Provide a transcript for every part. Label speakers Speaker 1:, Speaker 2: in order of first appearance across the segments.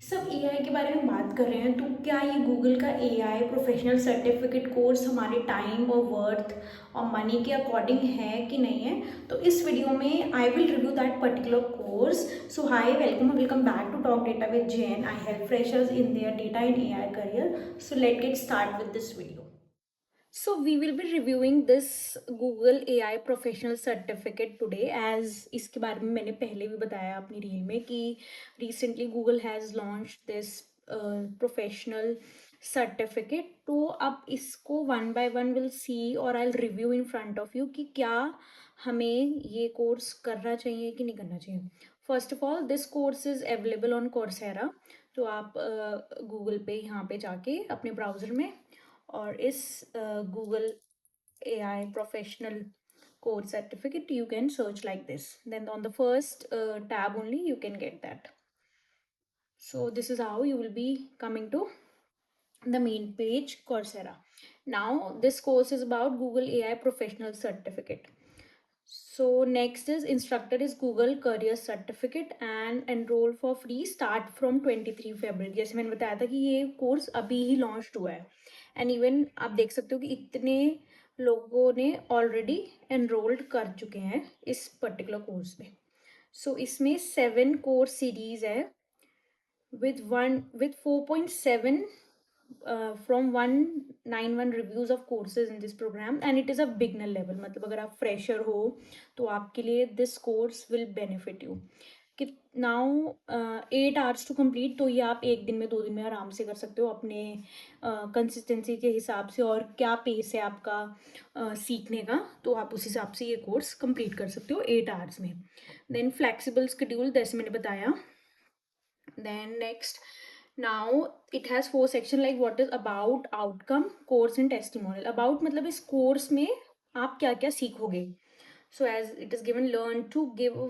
Speaker 1: सब एआई के बारे में बात कर रहे हैं, तो क्या ये गूगल का एआई प्रोफेशनल सर्टिफिकेट कोर्स हमारे टाइम और वर्थ और मनी के अकॉर्डिंग है कि नहीं है। तो इस वीडियो में I will review that particular course. So hi, welcome back to talk data with Jain. I help freshers in their data in AI career. So let get start with this video. So we will be reviewing this Google AI Professional Certificate today, as इसके बारे में मैंने पहले भी बताया अपनी reel में कि recently Google has launched this professional certificate। तो अब इसको one by one will see और I'll review in front of you कि क्या हमें ये कोर्स करना चाहिए कि नहीं करना चाहिए। First of all, this course is available on Coursera. तो आप गूगल पे यहाँ पे जाके अपने ब्राउज़र में और इस Google AI professional course certificate you can search like this, then on the first tab only you can get that. So this is how you will be coming to the main page Coursera. Now this course is about Google AI professional certificate. So next is instructor is Google career certificate and enroll for free start from 23 February। जैसे मैंने बताया था कि ये course अभी ही launch हुआ है and even आप देख सकते हो कि इतने लोगों ने ऑलरेडी एनरोल्ड कर चुके हैं इस पर्टिकुलर कोर्स में। सो इसमें 7 कोर्स सीरीज है with 4.7 from 191 reviews of courses in this program, and it is a beginner level। मतलब अगर आप फ्रेशर हो तो आपके लिए this course will benefit you। कि नाउ 8 आवर्स टू कंप्लीट, तो ये आप एक दिन में 2 दिन में आराम से कर सकते हो अपने कंसिस्टेंसी के हिसाब से और क्या पेस है आपका सीखने का, तो आप उस हिसाब से ये कोर्स कंप्लीट कर सकते हो 8 आवर्स में। देन फ्लेक्सिबल शेड्यूल, जैसे मैंने बताया। Then next, now it has 4 section like what is about, outcome, course and testimonial। about मतलब इस कोर्स में आप क्या क्या सीखोगे। So as it is given, learn to give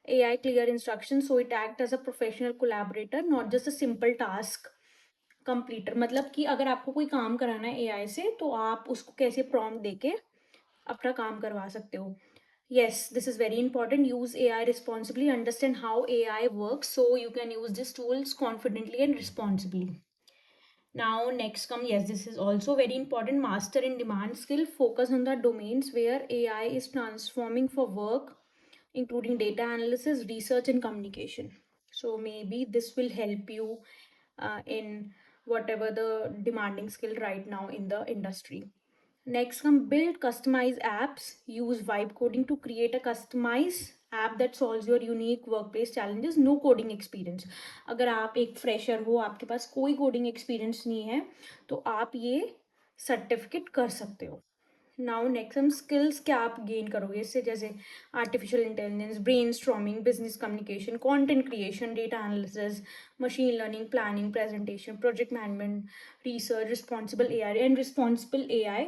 Speaker 1: AI clear instructions so it act as a professional collaborator, not just a simple task completer। मतलब कि अगर आपको कोई काम कराना है AI से तो आप उसको कैसे प्रॉम्प्ट देके अपना काम करवा सकते हो। Yes, this is very important. Use AI responsibly. Understand how AI works so you can use these tools confidently and responsibly. Now, next come, yes, this is also very important. Master in demand skill. Focus on the domains where AI is transforming for work, including data analysis, research, and communication. So maybe this will help you in whatever the demanding skill right now in the industry. Next come build customized apps. Use vibe coding to create a customized app that solves your unique workplace challenges। No coding experience। अगर आप एक fresher हो, आपके पास कोई coding experience नहीं है, तो आप ये सर्टिफिकेट कर सकते हो। नाउ नेक्स्ट हम स्किल्स क्या आप गेन करोगे इससे, जैसे artificial intelligence, brain storming, business communication, content creation, data analysis, machine learning, planning, presentation, project management, research, responsible AI and responsible AI.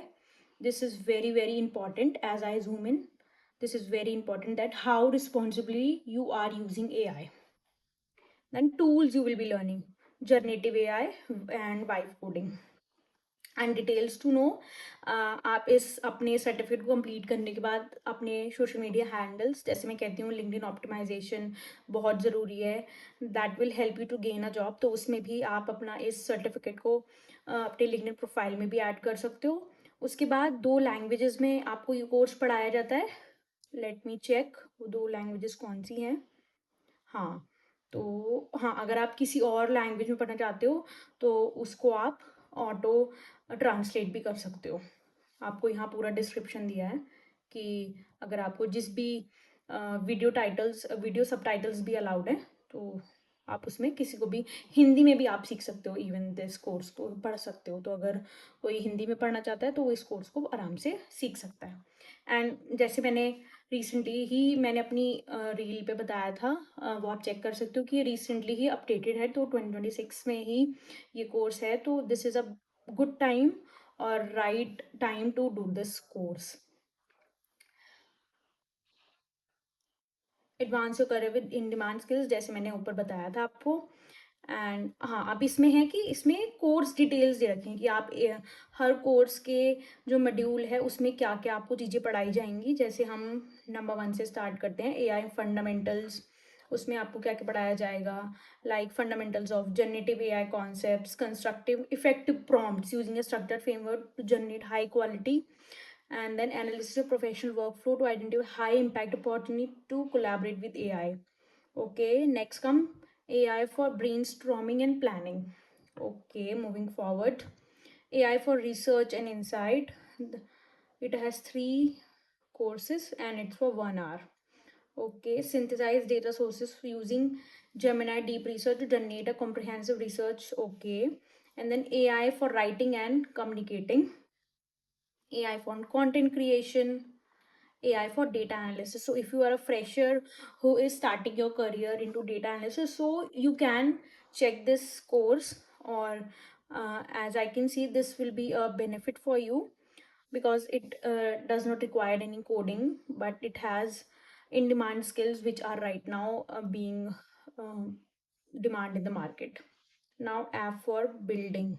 Speaker 1: This is very very important. As I zoom in, this is very important that how responsibly you are using AI. Then tools you will be learning: generative AI and vibe coding and details to know. आप इस अपने certificate को complete करने के बाद अपने social media handles, जैसे मैं कहती हूँ लिंक्डइन ऑप्टिमाइजेशन बहुत ज़रूरी है, that will help you to gain a job. तो उसमें भी आप अपना इस सर्टिफिकेट को अपने लिंक्डइन प्रोफाइल में भी ऐड कर सकते हो। उसके बाद 2 लैंग्वेजेस में आपको ये कोर्स पढ़ाया जाता है। लेट मी चेक वो 2 लैंग्वेजेस कौन सी हैं। हाँ, तो हाँ, अगर आप किसी और लैंग्वेज में पढ़ना चाहते हो तो उसको आप ऑटो ट्रांसलेट भी कर सकते हो। आपको यहाँ पूरा डिस्क्रिप्शन दिया है कि अगर आपको जिस भी वीडियो सबटाइटल्स भी अलाउड है, तो आप उसमें किसी को भी हिंदी में भी आप सीख सकते हो। इवन दिस कोर्स को पढ़ सकते हो, तो अगर कोई हिंदी में पढ़ना चाहता है तो वो इस कोर्स को आराम से सीख सकता है। एंड जैसे मैंने अपनी रील पे बताया था, वो आप चेक कर सकते हो कि ये रिसेंटली ही अपडेटेड है, तो 2026 में ही ये कोर्स है। तो this is a good time or right time to do this course. Advance your career with in demand skills, जैसे मैंने ऊपर बताया था आपको। एंड हाँ, अब इसमें है कि इसमें कोर्स डिटेल्स दे रखे हैं कि आप हर कोर्स के जो मॉड्यूल है उसमें क्या क्या आपको चीज़ें पढ़ाई जाएंगी। जैसे हम नंबर 1 से स्टार्ट करते हैं, AI फंडामेंटल्स, उसमें आपको क्या क्या पढ़ाया जाएगा, like fundamentals of generative AI concepts, constructive effective prompts using a structured framework to generate high quality, and then analysis of professional workflow to identify high impact opportunity to collaborate with AI. Okay, next come AI for brainstorming and planning. Okay, moving forward, AI for research and insight. It has 3 courses and it's for 1 hour. Okay, synthesize data sources using Gemini Deep Research to generate a comprehensive research. Okay, and then AI for writing and communicating, AI for content creation, AI for data analysis. So if you are a fresher who is starting your career into data analysis, so you can check this course, or as I can see, this will be a benefit for you because it does not require any coding, but it has in-demand skills which are right now being um, demand in the market. Now, app for building.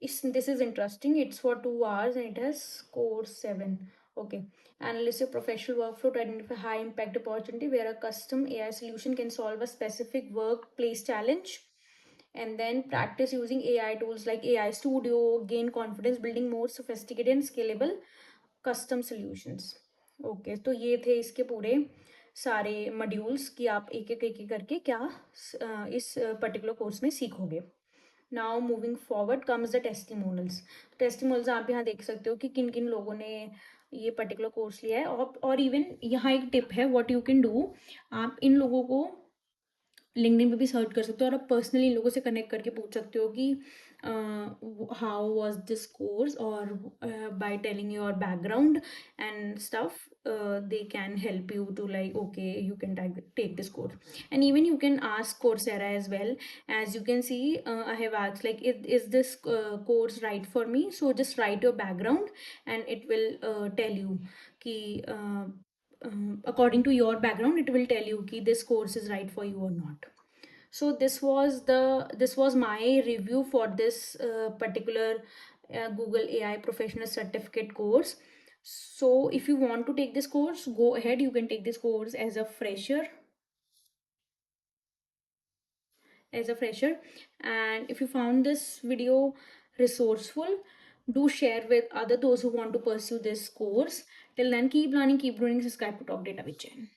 Speaker 1: This is interesting. It's for 2 hours and it has core 7. Okay. Analyze your professional workflow to identify high impact opportunity where a custom AI solution can solve a specific workplace challenge. And then practice using AI tools like AI Studio, gain confidence building more sophisticated and scalable custom solutions. Okay, तो ये थे इसके पूरे सारे modules कि आप एक एक करके क्या इस पर्टिकुलर कोर्स में सीखोगे. Now moving forward comes the testimonials. Testimonials आप यहाँ देख सकते हो कि किन किन लोगों ने ये पर्टिकुलर कोर्स लिया है. और इवन यहाँ एक टिप है, व्हाट यू कैन डू, आप इन लोगों को लिंक्डइन पे भी सर्च कर सकते हो और आप पर्सनली इन लोगों से कनेक्ट करके पूछ सकते हो कि हाउ वाज दिस कोर्स, और by telling your background and stuff they can help you to like, okay, you can take this course. And even you can ask Coursera as well. As you can see, I have asked like, is this course right for me? So just write your background and it will tell you ki according to your background it will tell you ki this course is right for you or not. So this was my review for this particular Google AI professional certificate course. So if you want to take this course, go ahead, you can take this course as a fresher. And if you found this video resourceful, do share with other those who want to pursue this course. Till then, keep learning, keep growing, subscribe to Talk Data with Jen.